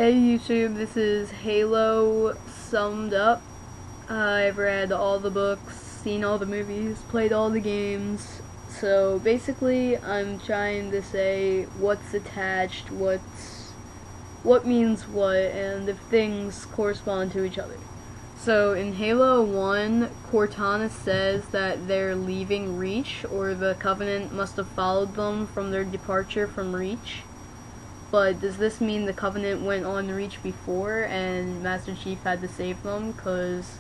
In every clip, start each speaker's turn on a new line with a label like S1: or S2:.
S1: Hey YouTube, this is Halo summed up. I've read all the books, seen all the movies, played all the games. So basically, I'm trying to say what's attached, what means what, and if things correspond to each other. So in Halo 1, Cortana says that they're leaving Reach, or the Covenant must have followed them from their departure from Reach. But does this mean the Covenant went on Reach before and Master Chief had to save them? Because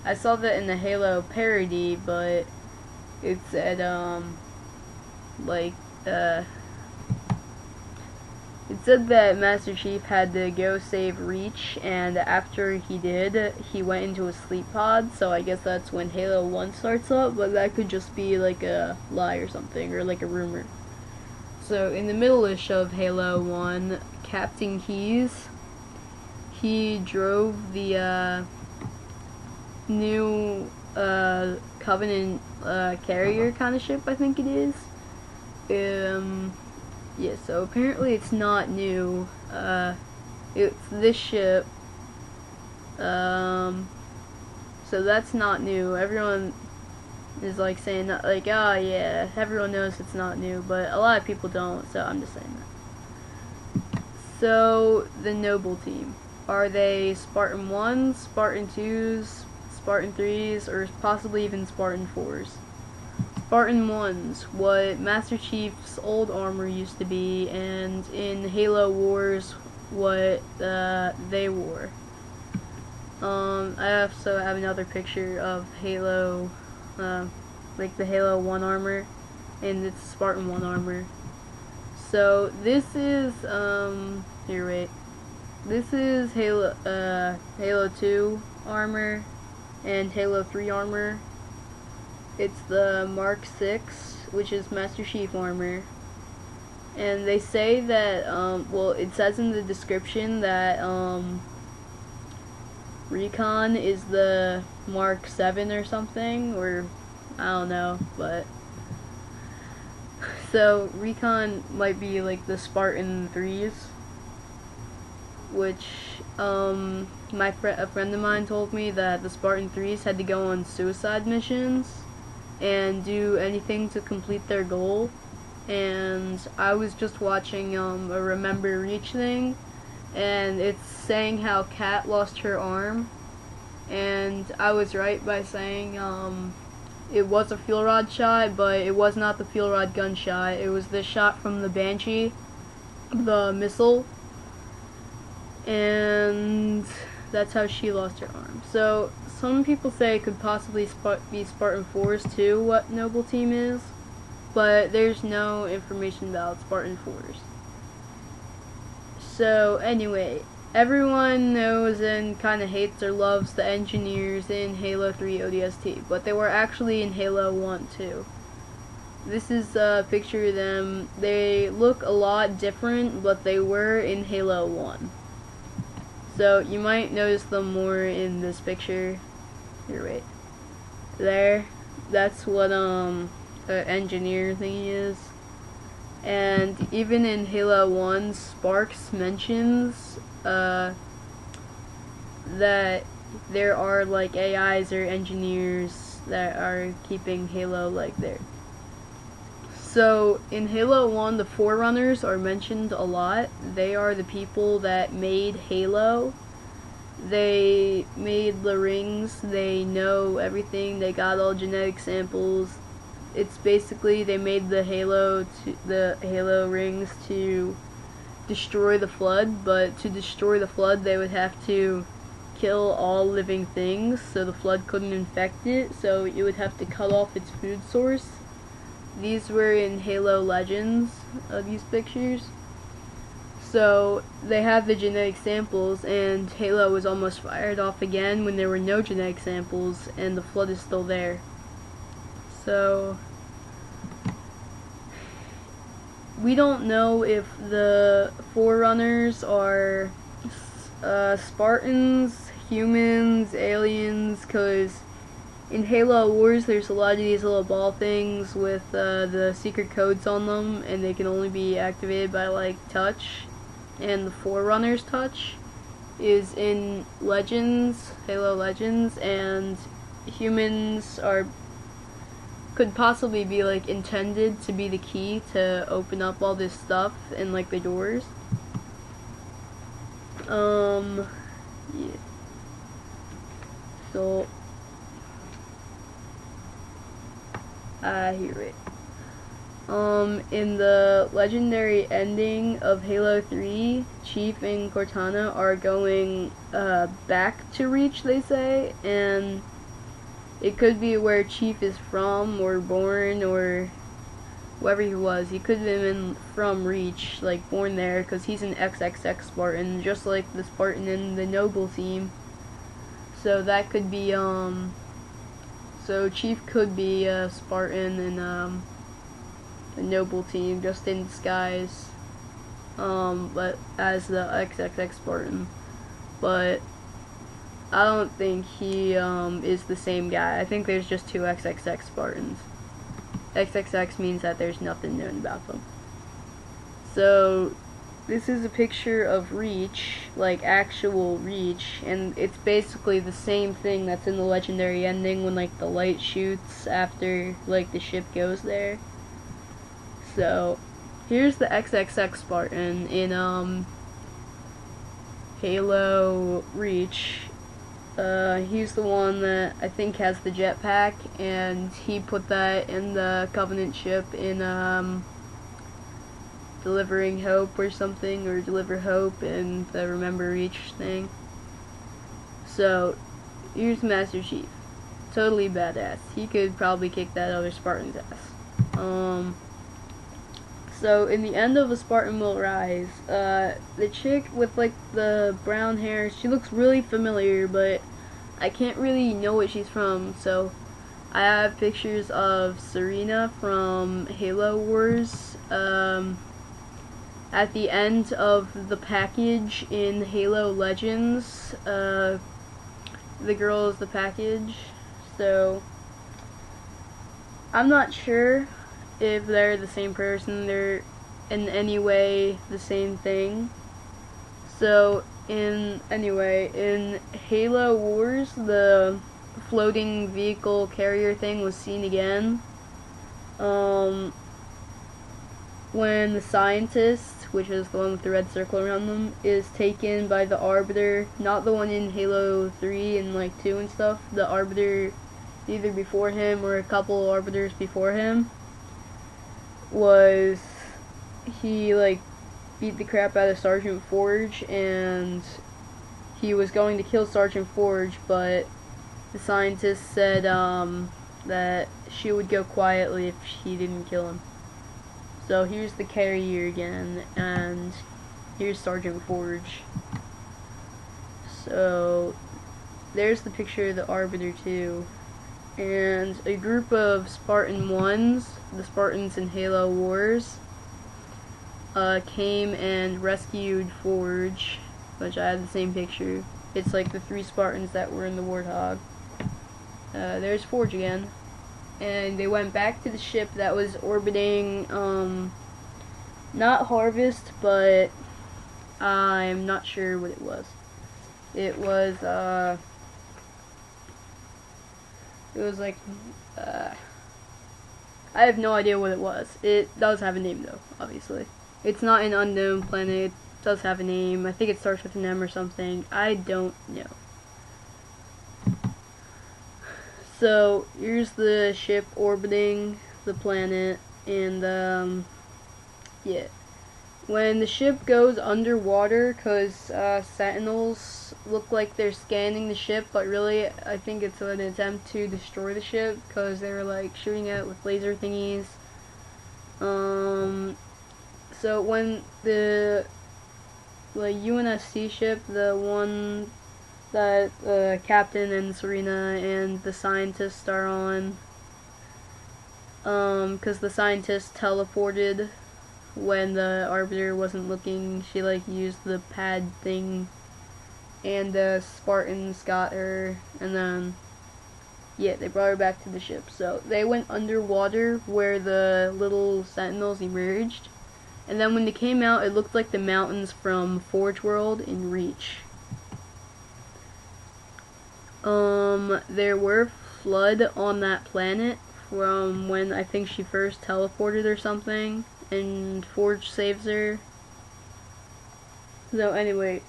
S1: I saw that in the Halo parody, but it said, it said that Master Chief had to go save Reach, and after he did, he went into a sleep pod, so I guess that's when Halo 1 starts up, but that could just be like a lie or something, or like a rumor. So in the middle-ish of Halo 1, Captain Keyes, he drove the new Covenant carrier kind of ship, I think it is. Yeah, so apparently it's not new. It's this ship. So that's not new. Everyone is like saying that, like, oh yeah, everyone knows it's not new, but a lot of people don't, so I'm just saying that. So the Noble team, are they Spartan 1s, Spartan 2s, Spartan 3s, or possibly even Spartan 4s? Spartan 1s, what Master Chief's old armor used to be, and in Halo Wars, what they wore. I also have another picture of Halo, like the Halo 1 armor, and it's Spartan 1 armor. So this is, here, wait. This is Halo 2 armor, and Halo 3 armor. It's the Mark 6, which is Master Chief armor. And they say that, well, it says in the description that, Recon is the Mark 7 or something, or I don't know, but so Recon might be like the Spartan 3s, which a friend of mine told me that the Spartan 3s had to go on suicide missions and do anything to complete their goal. And I was just watching a Remember Reach thing, and it's saying how Kat lost her arm, and I was right by saying it was a fuel rod shot, but it was not the fuel rod gun shot. It was the shot from the Banshee, the missile, and that's how she lost her arm. So some people say it could possibly be Spartan 4s too, what Noble Team is, but there's no information about Spartan 4s. So anyway, everyone knows and kind of hates or loves the engineers in Halo 3 ODST, but they were actually in Halo 1 too. This is a picture of them. They look a lot different, but they were in Halo 1. So you might notice them more in this picture. Here, wait. There. That's what the engineer thingy is. And even in Halo 1, Sparks mentions that there are like AIs or engineers that are keeping Halo like there. So in Halo 1, the Forerunners are mentioned a lot. They are the people that made Halo. They made the rings. They know everything. They got all genetic samples. It's basically they made the Halo rings to destroy the Flood, but to destroy the Flood they would have to kill all living things, so the Flood couldn't infect it, so it would have to cut off its food source. These were in Halo Legends, these pictures. So they have the genetic samples, and Halo was almost fired off again when there were no genetic samples, and the Flood is still there. So we don't know if the Forerunners are Spartans, humans, aliens, because in Halo Wars there's a lot of these little ball things with the secret codes on them, and they can only be activated by like touch, and the Forerunners touch. is in Legends, Halo Legends, and humans could possibly be like intended to be the key to open up all this stuff and like the doors. Yeah. So here it. In the legendary ending of Halo 3, Chief and Cortana are going back to Reach, they say, and it could be where Chief is from or born or whoever he was. He could have been from Reach, like born there, because he's an XXX Spartan, just like the Spartan in the Noble team. So that could be, so Chief could be a Spartan in the Noble team, just in disguise, but as the XXX Spartan. But I don't think he is the same guy. I think there's just two XXX Spartans. XXX means that there's nothing known about them. So this is a picture of Reach, like actual Reach, and it's basically the same thing that's in the legendary ending when like the light shoots after like the ship goes there. So here's the XXX Spartan in Halo Reach. He's the one that I think has the jetpack, and he put that in the Covenant ship in Delivering Hope or something, or Deliver Hope in the Remember Reach thing. So here's Master Chief. Totally badass. He could probably kick that other Spartan's ass. So in the end of A Spartan Will Rise, the chick with like the brown hair, she looks really familiar, but I can't really know what she's from. So I have pictures of Serena from Halo Wars. At the end of the package in Halo Legends, the girl is the package. So I'm not sure if they're the same person, they're in any way the same thing. So in Halo Wars, the floating vehicle carrier thing was seen again. When the scientist, which is the one with the red circle around them, is taken by the Arbiter, not the one in Halo 3 and like 2 and stuff, the Arbiter either before him or a couple Arbiters before him, was he like beat the crap out of Sergeant Forge, and he was going to kill Sergeant Forge, but the scientist said that she would go quietly if he didn't kill him. So here's the carrier again, and here's Sergeant Forge. So there's the picture of the Arbiter too. And a group of Spartan 1s, the Spartans in Halo Wars, came and rescued Forge, which I have the same picture. It's like the 3 Spartans that were in the Warthog. There's Forge again. And they went back to the ship that was orbiting, not Harvest, but I'm not sure what it was. It was like, I have no idea what it was. It does have a name though, obviously. It's not an unknown planet, it does have a name. I think it starts with an M or something. I don't know. So here's the ship orbiting the planet, and yeah. When the ship goes underwater, because sentinels look like they're scanning the ship, but really I think it's an attempt to destroy the ship, because they're like shooting at it with laser thingies. So when the UNSC ship, the one that the captain and Serena and the scientist are on, because the scientist teleported when the Arbiter wasn't looking. She like used the pad thing, and the Spartans got her, and then yeah, they brought her back to the ship. So they went underwater where the little sentinels emerged, and then when they came out, it looked like the mountains from Forge World in Reach. There were flood on that planet from when I think she first teleported or something, and Forge saves her. So anyway,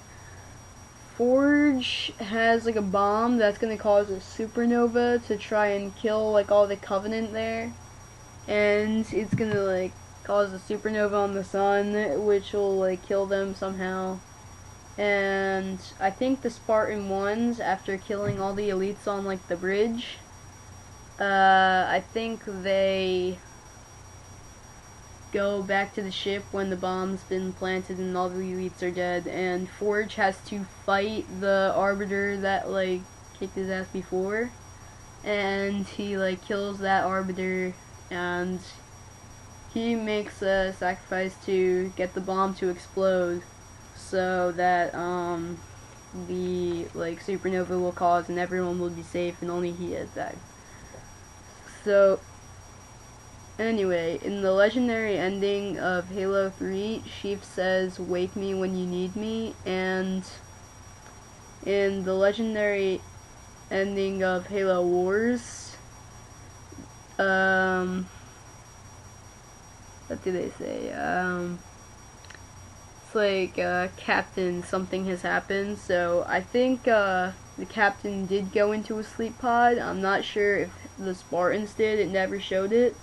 S1: Forge has like a bomb that's gonna cause a supernova to try and kill like all the Covenant there, and it's gonna like cause a supernova on the sun, which will like kill them somehow. And I think the Spartan ones, after killing all the elites on like the bridge, I think they go back to the ship when the bomb's been planted and all the elites are dead, and Forge has to fight the Arbiter that like kicked his ass before, and he like kills that Arbiter, and he makes a sacrifice to get the bomb to explode so that the like supernova will cause and everyone will be safe and only he has died. So anyway, in the legendary ending of Halo 3, Sheaf says, "Wake me when you need me," and in the legendary ending of Halo Wars, what do they say? It's like, Captain, something has happened, so I think, the Captain did go into a sleep pod. I'm not sure if the Spartans did, it never showed it.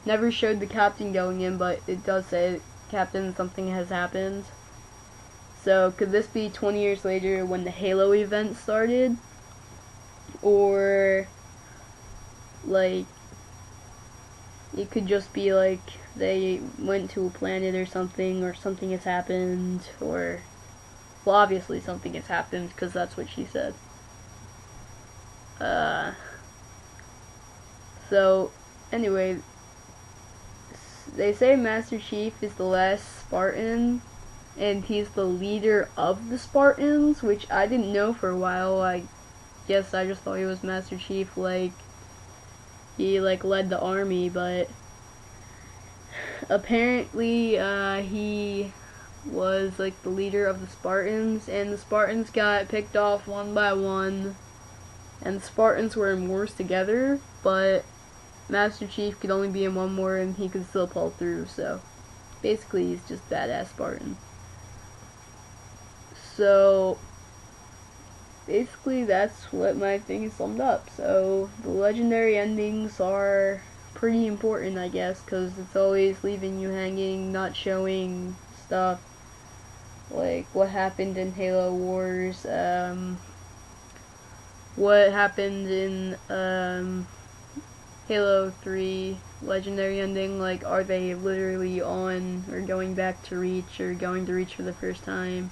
S1: Never showed the Captain going in, but it does say, "Captain, something has happened." So, could this be 20 years later when the Halo event started? Or, like, it could just be like they went to a planet or something has happened, or, well, obviously something has happened because that's what she said. So, anyway, they say Master Chief is the last Spartan, and he's the leader of the Spartans, which I didn't know for a while. I guess I just thought he was Master Chief, like, he, like, led the army, but apparently, he was, like, the leader of the Spartans, and the Spartans got picked off one by one, and the Spartans were in wars together, but Master Chief could only be in one war and he could still pull through, so basically he's just badass Spartan. So basically that's what my thing summed up. So the legendary endings are pretty important, I guess, because it's always leaving you hanging, not showing stuff like what happened in Halo Wars, what happened in Halo 3 legendary ending, like, are they literally on or going back to Reach or going to Reach for the first time.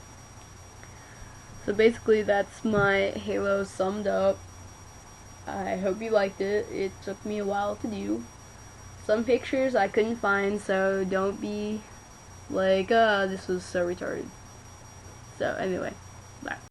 S1: So basically that's my Halo summed up. I hope you liked it. It took me a while to do. Some pictures I couldn't find, so don't be like, this was so retarded. So anyway, bye.